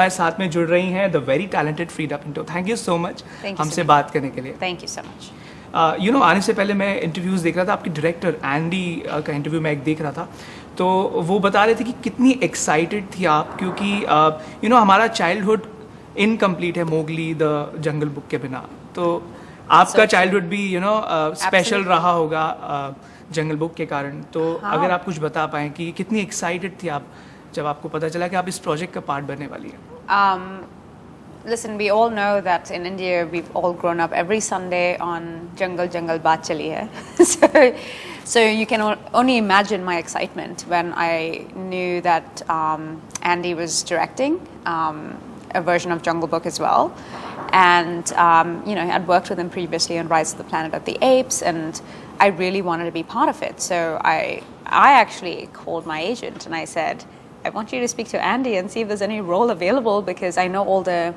हमारे साथ में जुड़ रही हैं, the very talented Freida Pinto. Thank you so much हमसे बात करने के लिए। Thank you so much. You know, आने से पहले मैं इंटरव्यूज़ देख रहा था, आपके डायरेक्टर एंडी का इंटरव्यू मैं एक देख रहा था, तो वो बता रहे थे कि कितनी एक्साइटेड थी आप, क्योंकि यू नो हमारा चाइल्डहुड इनकम्प्लीट है मोगली द जंगल बुक के बिना। तो आपका चाइल्डहुड भी यू नो स्पेशल रहा होगा जंगल बुक के कारण। तो अगर आप कुछ बता पाएँ कि कितनी एक्साइटेड थी आप जब आपको पता चला कि आप इस प्रोजेक्ट का पार्ट बनने वाली हैं? Listen, we all know that in India we've all grown up every Sunday on Jungle Jungle Baat Chali Hai. So you can only imagine my excitement when I knew that Andy was directing a version of Jungle Book as well. And you know, I'd worked with him previously on Rise of the Planet of the Apes, and I really wanted to be part of it. So I actually called my agent and I said, I want you to speak to Andy and see if there's any role available, because I know all the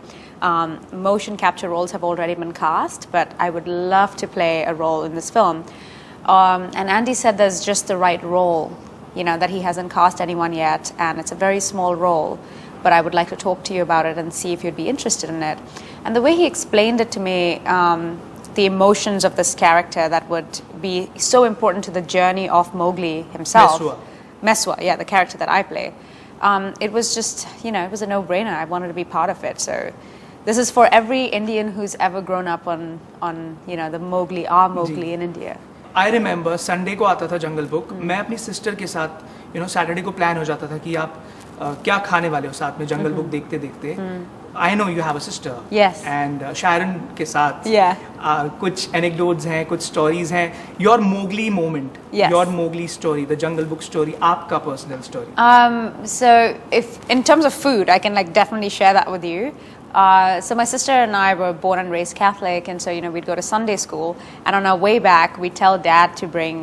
motion capture roles have already been cast, but I would love to play a role in this film. And Andy said there's just the right role, you know, that he hasn't cast anyone yet, and it's a very small role, but I would like to talk to you about it and see if you'd be interested in it. And the way he explained it to me, the emotions of this character that would be so important to the journey of Mowgli himself. Meswa, yeah, the character that I play. It was just, you know, it was a no-brainer. I wanted to be part of it. So this is for every Indian who's ever grown up on you know, the Mowgli, our Mowgli in India. I remember Sunday को आता था जंगल book, मैं अपनी sister के साथ you know Saturday को plan हो जाता था कि आप क्या खाने वाले हो साथ में जंगल बुक देखते देखते। I know you have a sister. Yes. And Sharon के साथ कुछ anecdotes हैं, कुछ stories हैं. Your Mowgli moment. Yes. Your Mowgli story, the Jungle Book story, आपका personal story. So if in terms of food, I can like definitely share that with you. So my sister and I were born and raised Catholic, and so you know we'd go to Sunday school, and on our way back we'd tell Dad to bring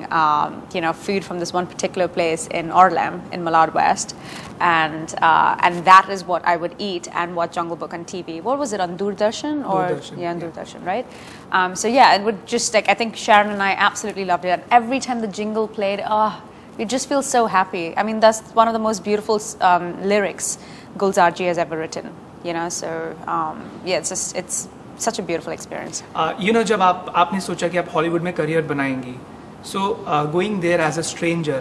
you know food from this one particular place in Orlam in Malad West, and that is what I would eat and watch Jungle Book on TV. What was it, on Doordarshan or on Doordarshan, right? So yeah, it would just like, I think Sharon and I absolutely loved it. And every time the jingle played, you just feel so happy. I mean, that's one of the most beautiful lyrics Gulzarji has ever written. You know, so yeah, it's such a beautiful experience. You know, जब आपने सोचा कि आप Hollywood में career बनाएंगी, so going there as a stranger,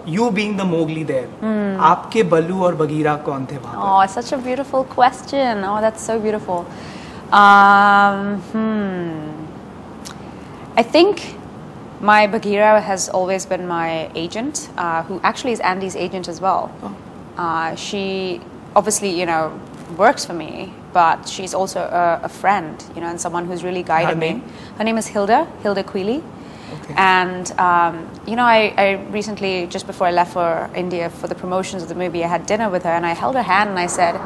you being the Mowgli there, आपके बल्लू और Bagheera कौन थे वहाँ पर? Oh, such a beautiful question. Oh, that's so beautiful. I think my Bagheera has always been my agent, who actually is Andy's agent as well. She obviously, you know, works for me, but she's also a friend, you know, and someone who's really guided me. Her name is Hilda Quealy. Okay. And you know, I recently, just before I left for India for the promotions of the movie, I had dinner with her and I held her hand and I said,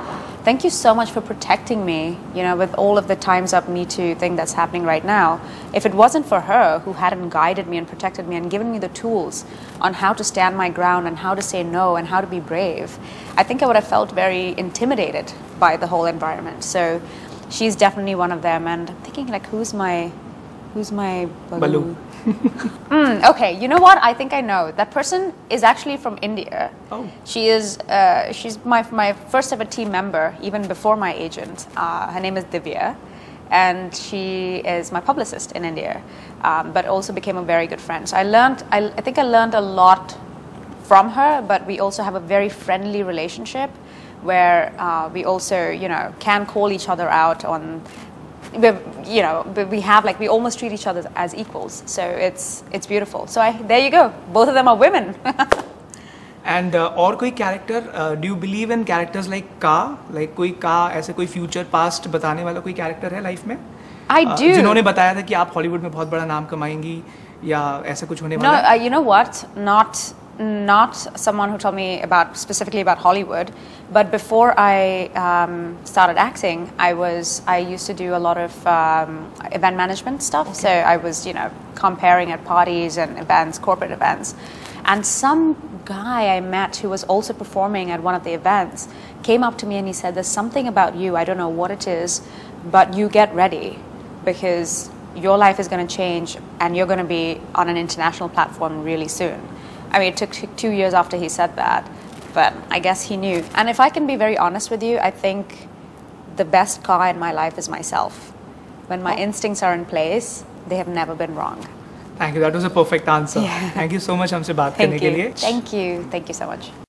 thank you so much for protecting me, you know, with all of the Time's Up Me Too thing that's happening right now. If it wasn't for her who hadn't guided me and protected me and given me the tools on how to stand my ground and how to say no and how to be brave, I think I would have felt very intimidated by the whole environment. So she's definitely one of them, and I'm thinking like, who's my Baloo? Okay, you know what? I think I know. That person is actually from India. Oh. She's my first ever team member, even before my agent. Her name is Divya, and she is my publicist in India, but also became a very good friend. So I think I learned a lot from her, but we also have a very friendly relationship where we also, you know, can call each other out on, you know, we have like, we almost treat each other as equals. So it's beautiful. So there you go. Both of them are women. And और कोई character, do you believe in characters like Ka? Like कोई Ka, ऐसे कोई future past बताने वाला कोई character है life में? I do. जिन्होंने बताया था कि आप Hollywood में बहुत बड़ा नाम कमाएंगी या ऐसा कुछ होने वाला है? No, you know what? Not someone who told me specifically about Hollywood, but before I started acting, I used to do a lot of event management stuff. Okay. So I was, you know, comparing at parties and events, corporate events, and some guy I met who was also performing at one of the events came up to me and he said, "There's something about you. I don't know what it is, but you get ready because your life is going to change and you're going to be on an international platform really soon." I mean, it took 2 years after he said that, but I guess he knew. And if I can be very honest with you, I think the best car in my life is myself. When my instincts are in place, they have never been wrong. Thank you. That was a perfect answer. Thank you so much हमसे बात करने के लिए. Thank you so much.